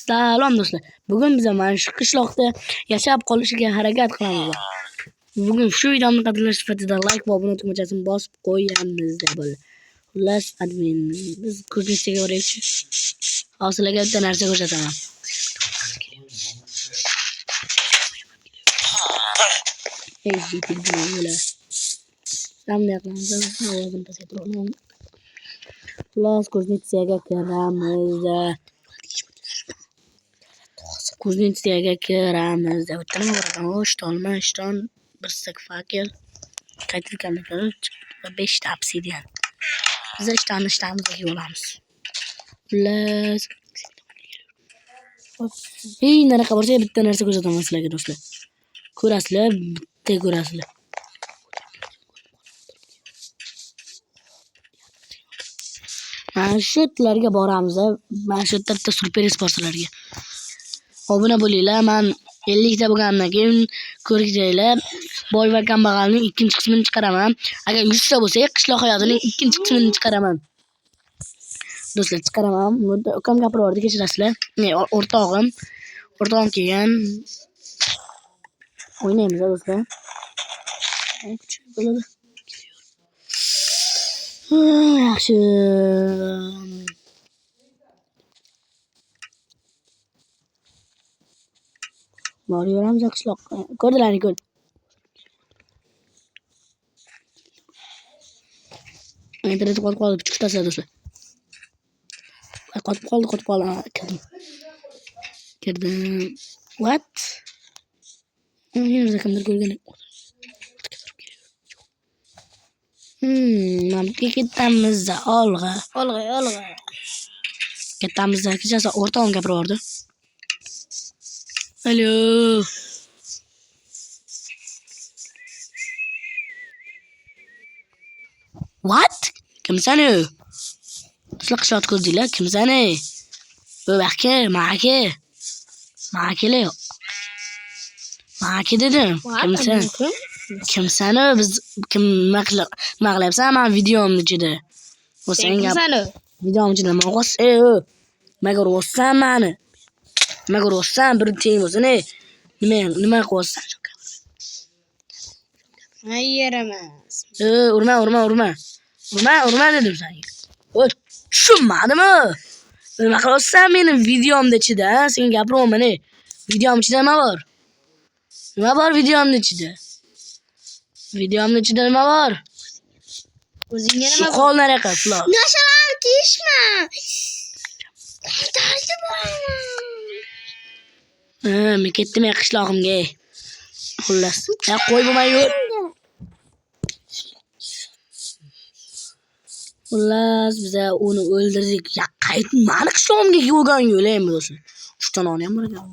Salom do'stlar. Bugun biz mana shu qishloqda yashab qolishga harakat qilamiz. Bugun shu videoni qadrlash sifatida like va obuna tugmachasini bosib qo'yamiz deb bo'ldi. Xullas, admin biz kuznetsaga boraylikchi. Hozirlarga bitta narsa ko'rsataman. Ey, yetibdilar. Qanday qilamiz? Ovozim pasaytirib. Xullas, kuznetsaga kiramiz. Kuznetsaga kiramiz. Bittani ko'raman. Ishton, bir stak fakel, qaytilgan qilich va 5 ta obsidian. Biz ishtamizga yo'lamiz. Xullas. Ey, nariyoqqa borsak bitta narsa ko'rsataman sizlarga do'stlar. Ko'rasizlar, bitta ko'rasizlar. Mana shu yerlarga boramiz. Mana shu yerda bitta surpriz bor sizlarga. Obuna bo'linglar. Men 50 ta bo'lgandan keyin ko'rikinglar. Boy va kambag'alning ikkinchi qismini chiqaraman. Agar 100 ta bo'lsa, qishloq hayotining ikkinchi qismini chiqaraman. Do'stlar, chiqaraman. Bunda ukam gapirib kechirasizlar. O'rtog'im kelgan. O'ynaymiz do'stlar. Bo'ladi. Yaxshi. Boraveramiz qishloqqa. Ko'rdilaring ko'rdi. Internet qotib qoldi, chiqtasizlar do'stlar. Qotib qoldi. Kirdim. What? Yana kimdir ko'rgan. Mamga ketamiz olg'a. Ketamiz kechasi o'rtog'im gapirib. Alo. What? Kimsan u? Sizlar qishloq ko'rdinglar, kimsan ey? Bu vaqtga, ma'aka dedim. Kimsan u? Biz kim nima qilyapsan? Men videomni ichida. O'zing kimsan u? Videomni ichida nima qilyapsan? Nima ko'ryapsan meni? Nima ko'ryapsan? Bir teng bo'lsin ey. Nima qilyapsan? Ayeramas. Urma dedim senga. O't, tushunmadimi? Nima qilyapsan meni videomda ichida? Sen gapiryapman ey. Videom ichida nima bor? Nima bor videomda ichida? Videomda ichida nima bor? O'zingga nima bor? Qo'l nariyoqqa quloq. Nashalarni tiyishma. Tartib bo'laman. Men ketdim qishlog'imga. Xullas, qo'y bo'lmay yur. Xullas, biz uni o'ldirdik. Mani qishlog'imga kelgan yo'laymi do'stlar? 3 ta non ham bor ekan.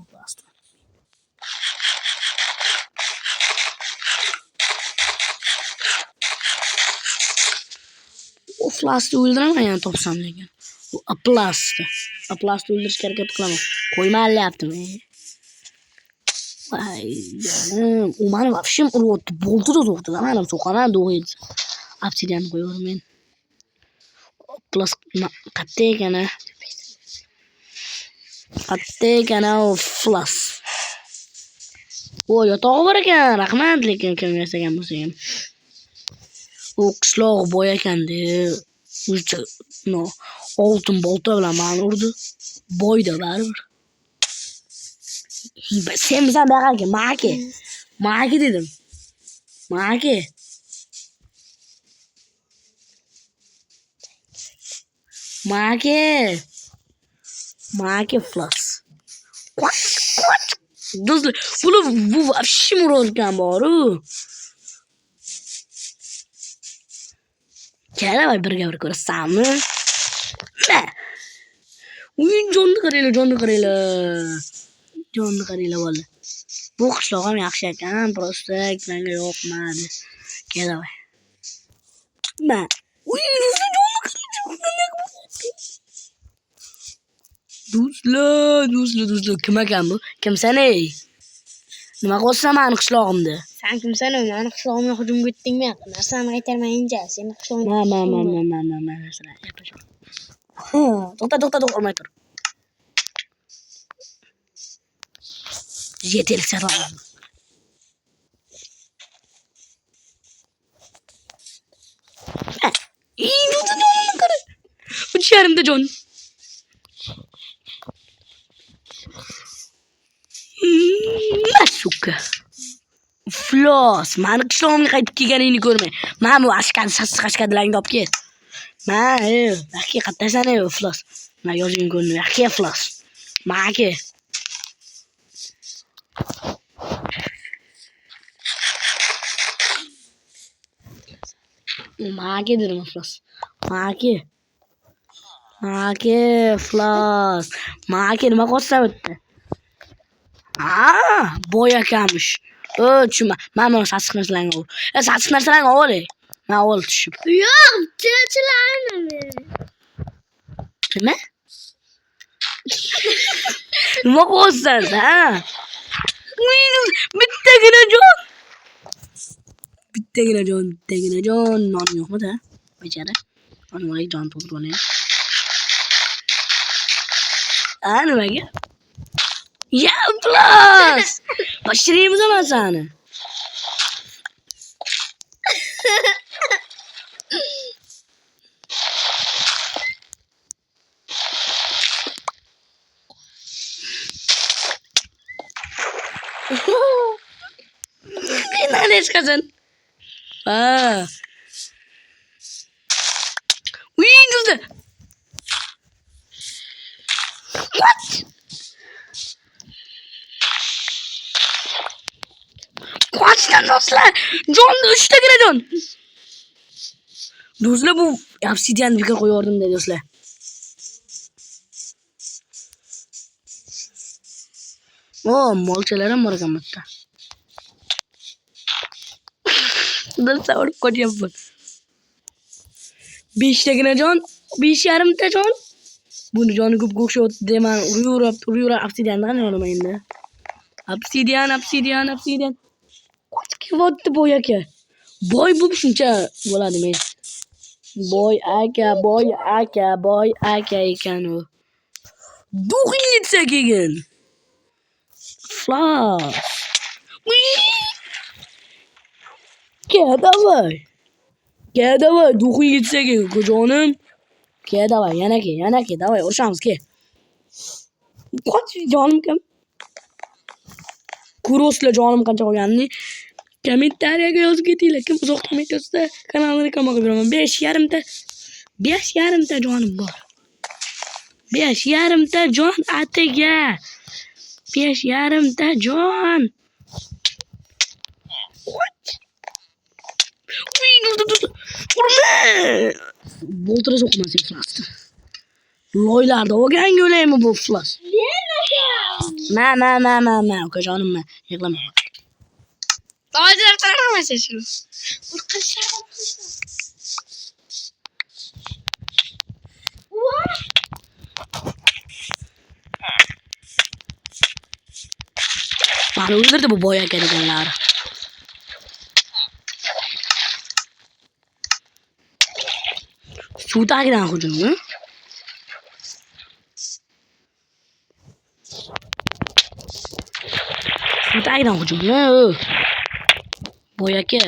Aplastni o'ldiraman yana topsam lekin. Bu Aplastni o'ldirishga harakat qilaman. Qo'ymayaptimi? Vay, u meni vafshim uryapti. Bo'ldi to'xtadi. Men ham so'qaman do'g'iydi. Obsidian qo'yaman men. Plus qatta ekana u flas. O, yotog'i bor ekan. Rahmat, lekin kim yasagan bo'lsa ham. U qishloq boy ekanda. No, oltin bolta bilan meni urdi. Boyda baribir. Sen bizdan baqarga, ma'aka dedim. Ma'aka flas. Do'stlar, bu vafshim urgan boru. Kelay birga bir ko'rasanmi? Ne? O'yin jonni qaraylar valla. Bu qishloq ham yaxshi ekan, prosta menga yoqmadi. Kelay. Do'stlar, kim ekan bu? Kimsan ey? Nima qilyapsan meni qishlog'imda? Sen kimsan u? Meni qishlog'imga hujumga o'tdingmi? Narsani qaytarmayincha, seni qishlog'ingga. To'xta, urmay tur. Yetel sarı. İyi oldu onun karı. Üç yarımda John. Masuka. Floss. Mani qishlog'imga qaytib kelganingni ko'rmay. Mana bu ashkani sassiq ashkadilarni olib kel. Mana, haqiqatdan Floss. Mana yozing ko'rdim. Haqiqat Floss. Mana ke. Mana ke dedim Floss. Mana ke. Mana ke Floss. Mana ke nima qo'shsa o'tdi? Boya kamış. Tushunma. Men buni sassiq narsalarni ol. Sassiq narsalarni ol. Men ol tushib. Yo'q, chichilarni. Nima? Nima qo'ysan, ha? Bittagina jon. Bittagina jon. Non yo'qmi-da? Bechara. Onga jon to'ldirib olay. Nimaga? Ya plus. Başlayayım zaman sana. Nerede çıkarsın? Windows'da. What? Kaçtan dostlar? John'da 3'te gire John. Dostlar bu obsidian bir koyuyordum de dostlar. Molçalarım var kamatta. Dostlar onu koyacağım bu. 5'te gire John. 5 yarımda John. Bunu John'u kup kokşu demen uyuyor obsidian'dan yollamayın da. Obsidian. Kaç vattı boy aka. Boy bu shuncha bo'ladi men. Boy aka ekan u. Duxing yetsa keyin. Flash. Ke davay. Duxing yetsa keyin ko'jonim. Ke davay, yana ke davay urishamiz ke. Qoch jonim kam. Kurosla jonim qancha qolganini kommentariyaga yozib ketinglar. Kim uzoqdan aytsa kanalni reklamaga beraman. 5,5 ta jonim bor. 5,5 ta jon atiga. 5,5 ta jon. Urma. Boltira so'qmasin Flash. Loylarda olgan go'laymi bu Flash? Ma, ukajonim ma. Yig'lama. Hozir qaramaysa shuni. Urqishlar. Bari o'ldirdi bu boy aka deganlar. Suv tagidan hujummi? Suv tagidan hujummi? Boy aka.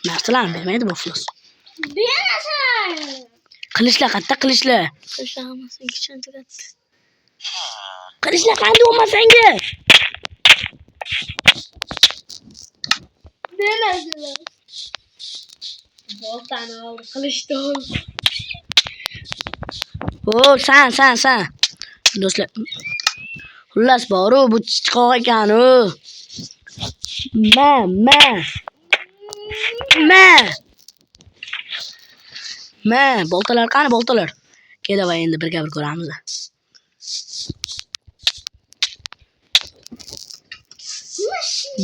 Narsalarni bermaydi bu Flash. Berasan. Qilishlar qatta qilishlar. Qilishlarimizni kichkina tugatdi. Qilishlar qanday bo'lmasanga? Beradilar. Boltani oldi, qilishni oldi. San. Do'stlar. Xullas boru bu chiqoq ekan u. Ma. Boltalar qani boltalar? Kelavay endi birga bir ko'ramiz.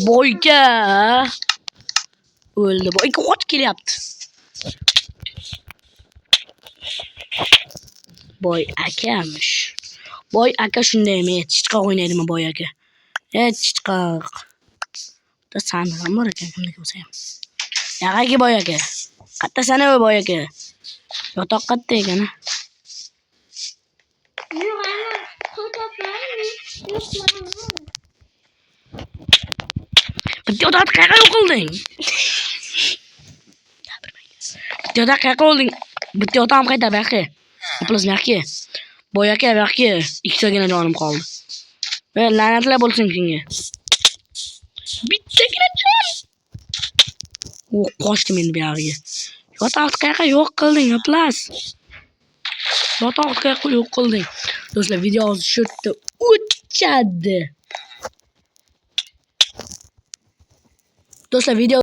Boyga. O'ldi. Boyga qoch kelyapti. Boy akamish. Boy aka shunday emas. Chiqoq o'ynaydimi boy aka? Chiqoq. Da sandiq bor ekan kimga bo'lsa ham. Yaqaki boy aka. Qatta sana boy aka. Yotoq qatta ekan. Yo'q, ana, qo'toplarni bitta yotoqni qayerga yo'q qilding? Bitta yotoq qayerga olding? Bitta yotoqni qaytar buyoqqa. Pulimiz buyoqqa. Boyaka buyoqqa. Ikkitagina jonim qoldi. La'natlar bo'lsin senga. Bittagina jon. Qochdim endi buyog'iga. Yotoqni qayerga yo'q qilding, Aplas? Yotoqni qayerga yo'q qilding? Do'stlar, video shu yerda o'chadi. Do'stlar, video